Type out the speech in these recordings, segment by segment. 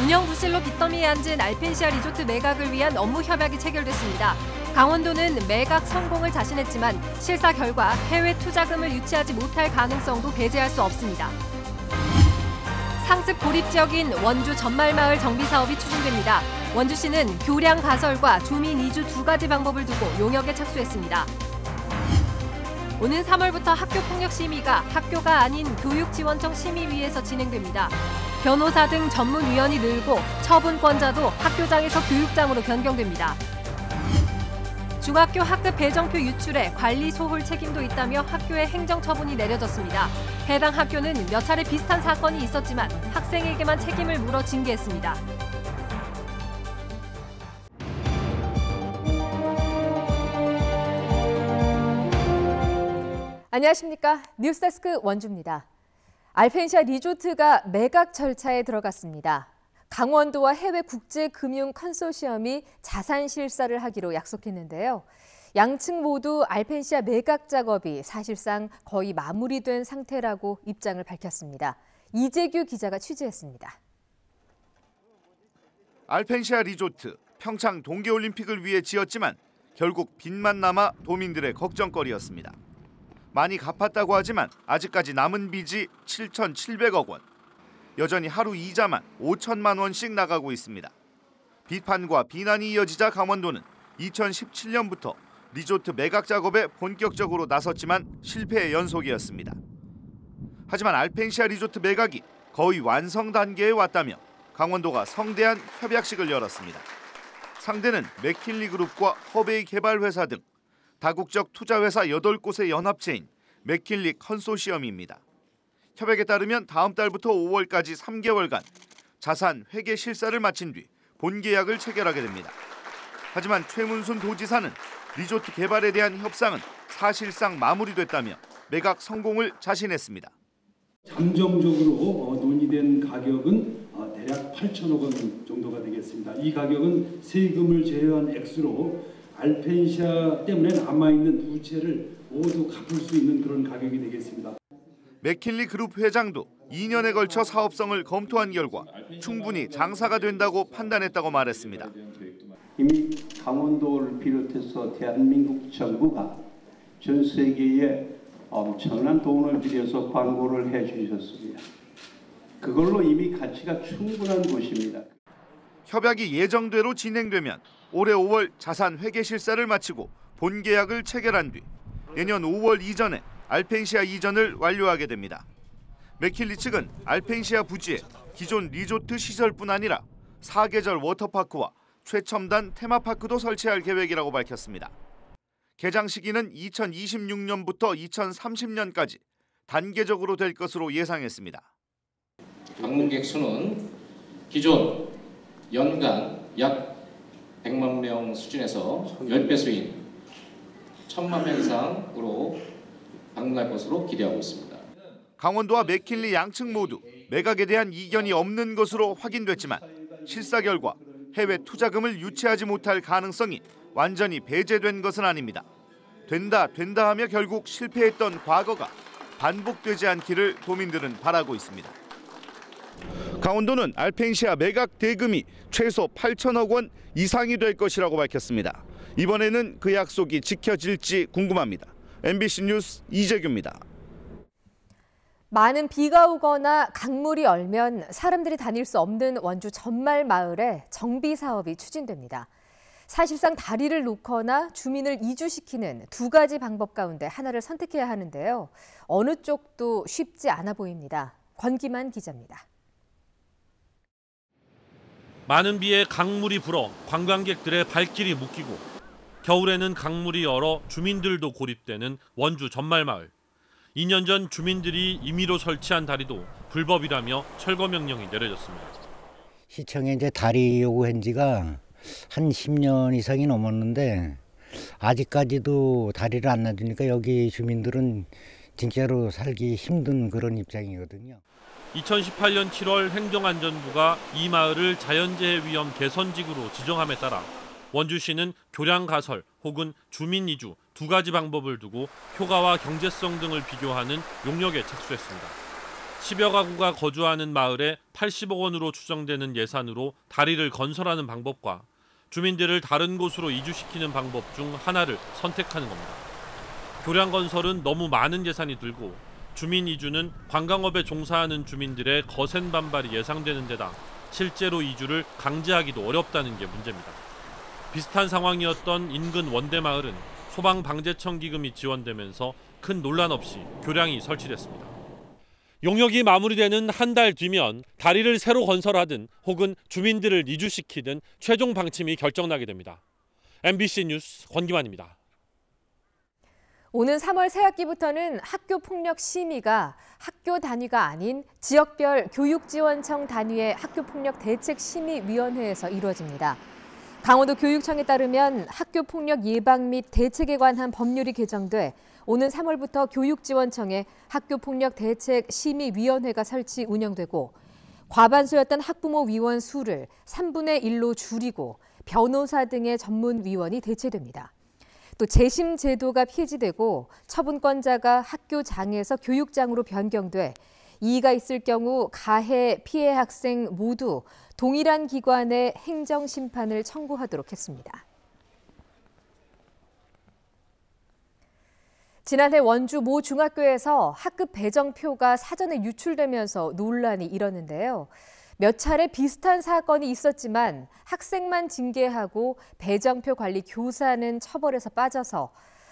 운영 부실로 빚더미에 앉은 알펜시아 리조트 매각을 위한 업무 협약이 체결됐습니다. 강원도는 매각 성공을 자신했지만 실사 결과 해외 투자금을 유치하지 못할 가능성도 배제할 수 없습니다. 상습 고립 지역인 원주 전말마을 정비 사업이 추진됩니다. 원주시는 교량 가설과 주민 이주 두 가지 방법을 두고 용역에 착수했습니다. 오는 3월부터 학교폭력심의가 학교가 아닌 교육지원청 심의위에서 진행됩니다. 변호사 등 전문위원이 늘고 처분권자도 학교장에서 교육장으로 변경됩니다. 중학교 학급 배정표 유출에 관리 소홀 책임도 있다며 학교에 행정처분이 내려졌습니다. 해당 학교는 몇 차례 비슷한 사건이 있었지만 학생에게만 책임을 물어 징계했습니다. 안녕하십니까. 뉴스데스크 원주입니다. 알펜시아 리조트가 매각 절차에 들어갔습니다. 강원도와 해외 국제금융 컨소시엄이 자산 실사를 하기로 약속했는데요. 양측 모두 알펜시아 매각 작업이 사실상 거의 마무리된 상태라고 입장을 밝혔습니다. 이재규 기자가 취재했습니다. 알펜시아 리조트, 평창 동계올림픽을 위해 지었지만 결국 빚만 남아 도민들의 걱정거리였습니다. 많이 갚았다고 하지만 아직까지 남은 빚이 7,700억 원. 여전히 하루 이자만 5천만 원씩 나가고 있습니다. 비판과 비난이 이어지자 강원도는 2017년부터 리조트 매각 작업에 본격적으로 나섰지만 실패의 연속이었습니다. 하지만 알펜시아 리조트 매각이 거의 완성 단계에 왔다며 강원도가 성대한 협약식을 열었습니다. 상대는 맥킨리 그룹과 허베이 개발회사 등 다국적 투자회사 8곳의 연합체인 맥킨리 컨소시엄입니다. 협약에 따르면 다음 달부터 5월까지 3개월간 자산 회계 실사를 마친 뒤 본계약을 체결하게 됩니다. 하지만 최문순 도지사는 리조트 개발에 대한 협상은 사실상 마무리됐다며 매각 성공을 자신했습니다. 잠정적으로 논의된 가격은 대략 8천억 원 정도가 되겠습니다. 이 가격은 세금을 제외한 액수로 알펜시아 때문에 남아있는 부채를 모두 갚을 수 있는 그런 가격이 되겠습니다. 맥킨리 그룹 회장도 2년에 걸쳐 사업성을 검토한 결과 충분히 장사가 된다고 판단했다고 말했습니다. 이미 강원도를 비롯해서 대한민국 정부가 전 세계에 엄청난 돈을 들여서 광고를 해주셨습니다. 그걸로 이미 가치가 충분한 곳입니다. 협약이 예정대로 진행되면 올해 5월 자산 회계 실사를 마치고 본계약을 체결한 뒤 내년 5월 이전에 알펜시아 이전을 완료하게 됩니다. 맥킨리 측은 알펜시아 부지에 기존 리조트 시설뿐 아니라 사계절 워터파크와 최첨단 테마파크도 설치할 계획이라고 밝혔습니다. 개장 시기는 2026년부터 2030년까지 단계적으로 될 것으로 예상했습니다. 방문객 수는 기존 연간 약 100만 명 수준에서 10배수인 1,000만 명 이상으로 방문할 것으로 기대하고 있습니다. 강원도와 맥킨리 양측 모두 매각에 대한 이견이 없는 것으로 확인됐지만 실사 결과 해외 투자금을 유치하지 못할 가능성이 완전히 배제된 것은 아닙니다. 된다 하며 결국 실패했던 과거가 반복되지 않기를 도민들은 바라고 있습니다. 강원도는 알펜시아 매각 대금이 최소 8천억 원 이상이 될 것이라고 밝혔습니다. 이번에는 그 약속이 지켜질지 궁금합니다. MBC 뉴스 이재규입니다. 많은 비가 오거나 강물이 얼면 사람들이 다닐 수 없는 원주 전말 마을에 정비 사업이 추진됩니다. 사실상 다리를 놓거나 주민을 이주시키는 두 가지 방법 가운데 하나를 선택해야 하는데요. 어느 쪽도 쉽지 않아 보입니다. 권기만 기자입니다. 많은 비에 강물이 불어 관광객들의 발길이 묶이고 겨울에는 강물이 얼어 주민들도 고립되는 원주 전말마을. 2년 전 주민들이 임의로 설치한 다리도 불법이라며 철거 명령이 내려졌습니다. 시청에 이제 다리 요구한 지가 한 10년 이상이 넘었는데 아직까지도 다리를 안 놔주니까 여기 주민들은 진짜로 살기 힘든 그런 입장이거든요. 2018년 7월 행정안전부가 이 마을을 자연재해 위험 개선지구로 지정함에 따라 원주시는 교량 가설 혹은 주민 이주 두 가지 방법을 두고 효과와 경제성 등을 비교하는 용역에 착수했습니다. 10여 가구가 거주하는 마을에 80억 원으로 추정되는 예산으로 다리를 건설하는 방법과 주민들을 다른 곳으로 이주시키는 방법 중 하나를 선택하는 겁니다. 교량 건설은 너무 많은 예산이 들고 주민 이주는 관광업에 종사하는 주민들의 거센 반발이 예상되는 데다 실제로 이주를 강제하기도 어렵다는 게 문제입니다. 비슷한 상황이었던 인근 원대마을은 소방방재청 기금이 지원되면서 큰 논란 없이 교량이 설치됐습니다. 용역이 마무리되는 한 달 뒤면 다리를 새로 건설하든 혹은 주민들을 이주시키든 최종 방침이 결정나게 됩니다. MBC 뉴스 권기만입니다. 오는 3월 새학기부터는 학교폭력 심의가 학교 단위가 아닌 지역별 교육지원청 단위의 학교폭력 대책심의위원회에서 이루어집니다. 강원도 교육청에 따르면 학교폭력 예방 및 대책에 관한 법률이 개정돼 오는 3월부터 교육지원청에 학교폭력 대책심의위원회가 설치 운영되고 과반수였던 학부모 위원 수를 3분의 1로 줄이고 변호사 등의 전문위원이 대체됩니다. 또 재심 제도가 폐지되고 처분권자가 학교장에서 교육장으로 변경돼 이의가 있을 경우 가해, 피해 학생 모두 동일한 기관에 행정심판을 청구하도록 했습니다. 지난해 원주 모 중학교에서 학급 배정표가 사전에 유출되면서 논란이 일었는데요. 몇 차례 비슷한 사건이 있었지만 학생만 징계하고 배정표 관리 교사는 처벌에서 빠져서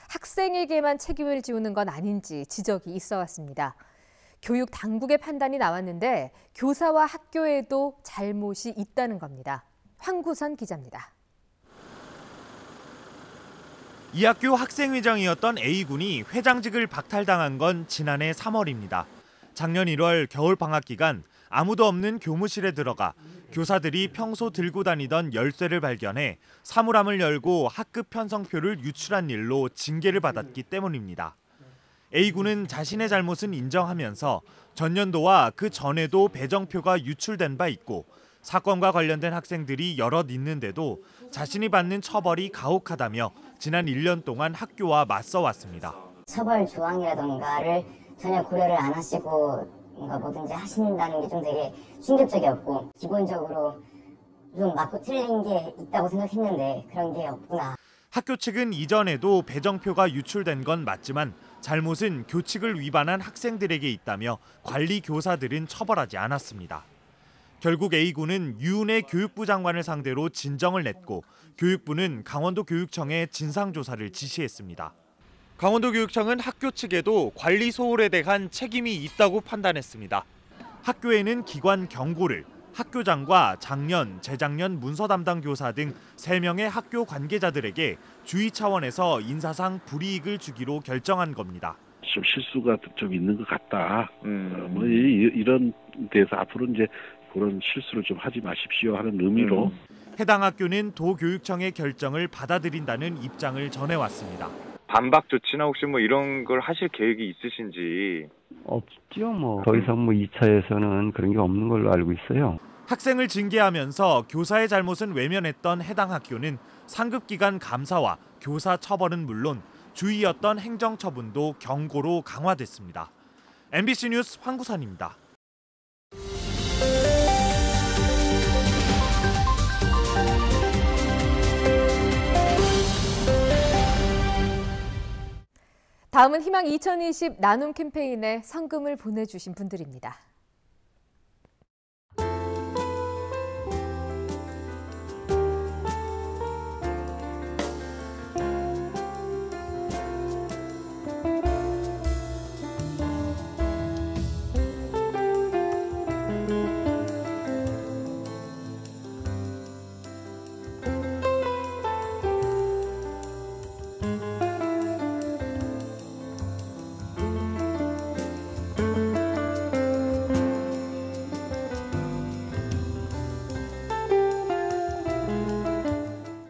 학생에게만 책임을 지우는 건 아닌지 지적이 있어 왔습니다. 교육 당국의 판단이 나왔는데 교사와 학교에도 잘못이 있다는 겁니다. 황구선 기자입니다. 이 학교 학생회장이었던 A군이 회장직을 박탈당한 건 지난해 3월입니다. 작년 1월 겨울 방학 기간 아무도 없는 교무실에 들어가 교사들이 평소 들고 다니던 열쇠를 발견해 사물함을 열고 학급 편성표를 유출한 일로 징계를 받았기 때문입니다. A군은 자신의 잘못은 인정하면서 전년도와 그 전에도 배정표가 유출된 바 있고 사건과 관련된 학생들이 여럿 있는데도 자신이 받는 처벌이 가혹하다며 지난 1년 동안 학교와 맞서왔습니다. 처벌 조항이라던가를 전혀 고려를 안 하시고 뭔가 뭐든지 하신다는 게 좀 되게 충격적이었고 기본적으로 좀 맞고 틀린 게 있다고 생각했는데 그런 게 없구나. 학교 측은 이전에도 배정표가 유출된 건 맞지만 잘못은 교칙을 위반한 학생들에게 있다며 관리 교사들은 처벌하지 않았습니다. 결국 A군은 유은혜 교육부 장관을 상대로 진정을 냈고 교육부는 강원도 교육청에 진상조사를 지시했습니다. 강원도 교육청은 학교 측에도 관리 소홀에 대한 책임이 있다고 판단했습니다. 학교에는 기관 경고를, 학교장과 작년, 재작년 문서 담당 교사 등 3명의 학교 관계자들에게 주의 차원에서 인사상 불이익을 주기로 결정한 겁니다. 좀 실수가 좀 있는 것 같다. 뭐 이런 데서 앞으로 이제 그런 실수를 좀 하지 마십시오 하는 의미로. 해당 학교는 도교육청의 결정을 받아들인다는 입장을 전해왔습니다. 반박 조치나 혹시 뭐 이런 걸 하실 계획이 있으신지? 없죠. 뭐 더 이상 뭐 2차에서는 그런 게 없는 걸로 알고 있어요. 학생을 징계하면서 교사의 잘못은 외면했던 해당 학교는 상급 기관 감사와 교사 처벌은 물론 주의였던 행정 처분도 경고로 강화됐습니다. MBC 뉴스 황구선입니다. 다음은 희망 2020 나눔 캠페인에 성금을 보내주신 분들입니다.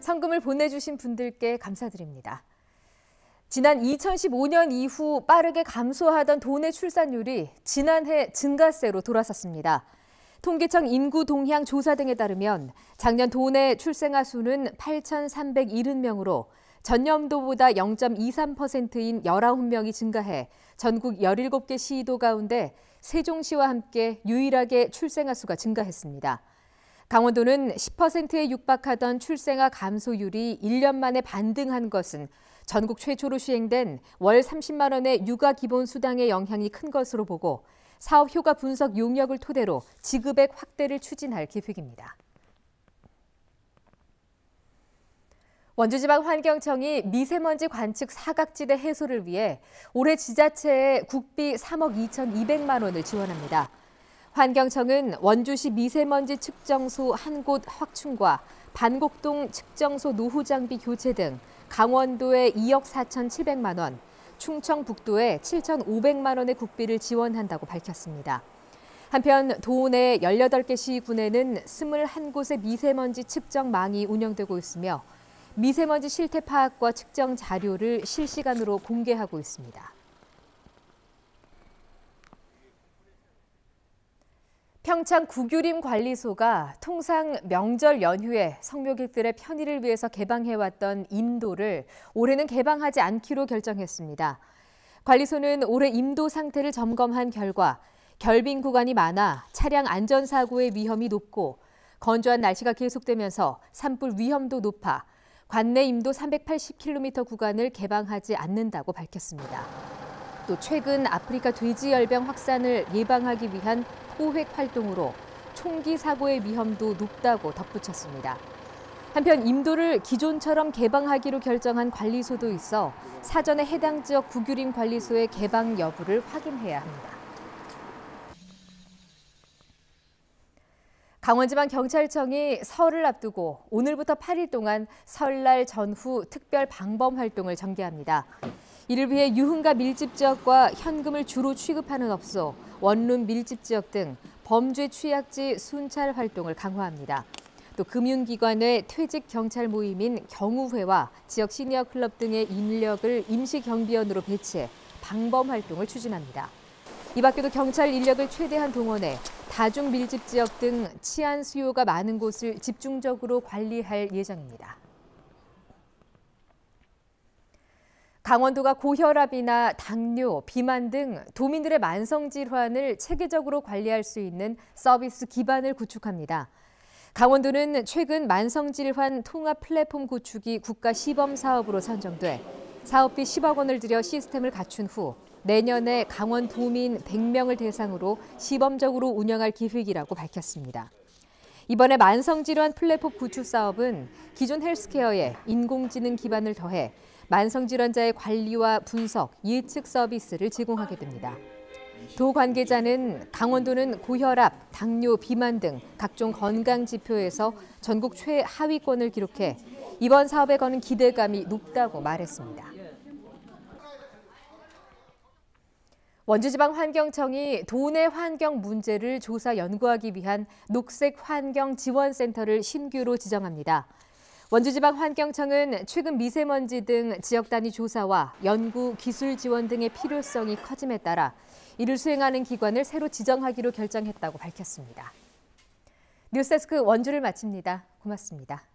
성금을 보내주신 분들께 감사드립니다. 지난 2015년 이후 빠르게 감소하던 도내 출산율이 지난해 증가세로 돌아섰습니다. 통계청 인구 동향 조사 등에 따르면 작년 도내 출생아 수는 8,370명으로 전년도보다 0.23%인 19명이 증가해 전국 17개 시도 가운데 세종시와 함께 유일하게 출생아 수가 증가했습니다. 강원도는 10%에 육박하던 출생아 감소율이 1년 만에 반등한 것은 전국 최초로 시행된 월 30만 원의 육아 기본 수당의 영향이 큰 것으로 보고 사업 효과 분석 용역을 토대로 지급액 확대를 추진할 계획입니다. 원주지방환경청이 미세먼지 관측 사각지대 해소를 위해 올해 지자체에 국비 3억 2,200만 원을 지원합니다. 환경청은 원주시 미세먼지 측정소 한 곳 확충과 반곡동 측정소 노후 장비 교체 등 강원도에 2억 4,700만 원, 충청북도에 7,500만 원의 국비를 지원한다고 밝혔습니다. 한편 도 내 18개 시군에는 21곳의 미세먼지 측정망이 운영되고 있으며 미세먼지 실태 파악과 측정 자료를 실시간으로 공개하고 있습니다. 평창 구규림 관리소가 통상 명절 연휴에 성묘객들의 편의를 위해서 개방해왔던 임도를 올해는 개방하지 않기로 결정했습니다. 관리소는 올해 임도 상태를 점검한 결과 결빙 구간이 많아 차량 안전사고의 위험이 높고 건조한 날씨가 계속되면서 산불 위험도 높아 관내 임도 380km 구간을 개방하지 않는다고 밝혔습니다. 또 최근 아프리카 돼지열병 확산을 예방하기 위한 포획 활동으로 총기 사고의 위험도 높다고 덧붙였습니다. 한편 임도를 기존처럼 개방하기로 결정한 관리소도 있어 사전에 해당 지역 구규림 관리소의 개방 여부를 확인해야 합니다. 강원지방경찰청이 설을 앞두고 오늘부터 8일 동안 설날 전후 특별 방범 활동을 전개합니다. 이를 위해 유흥가 밀집 지역과 현금을 주로 취급하는 업소, 원룸 밀집 지역 등 범죄 취약지 순찰 활동을 강화합니다. 또 금융기관의 퇴직 경찰 모임인 경우회와 지역 시니어 클럽 등의 인력을 임시 경비원으로 배치해 방범 활동을 추진합니다. 이 밖에도 경찰 인력을 최대한 동원해 다중 밀집 지역 등 치안 수요가 많은 곳을 집중적으로 관리할 예정입니다. 강원도가 고혈압이나 당뇨, 비만 등 도민들의 만성 질환을 체계적으로 관리할 수 있는 서비스 기반을 구축합니다. 강원도는 최근 만성질환 통합 플랫폼 구축이 국가 시범 사업으로 선정돼 사업비 10억 원을 들여 시스템을 갖춘 후 내년에 강원 도민 100명을 대상으로 시범적으로 운영할 계획이라고 밝혔습니다. 이번에 만성질환 플랫폼 구축 사업은 기존 헬스케어에 인공지능 기반을 더해 만성질환자의 관리와 분석, 예측 서비스를 제공하게 됩니다. 도 관계자는 강원도는 고혈압, 당뇨, 비만 등 각종 건강 지표에서 전국 최하위권을 기록해 이번 사업에 거는 기대감이 높다고 말했습니다. 원주지방환경청이 도내 환경 문제를 조사 연구하기 위한 녹색 환경 지원센터를 신규로 지정합니다. 원주지방환경청은 최근 미세먼지 등 지역 단위 조사와 연구, 기술 지원 등의 필요성이 커짐에 따라 이를 수행하는 기관을 새로 지정하기로 결정했다고 밝혔습니다. 뉴스데스크 원주를 마칩니다. 고맙습니다.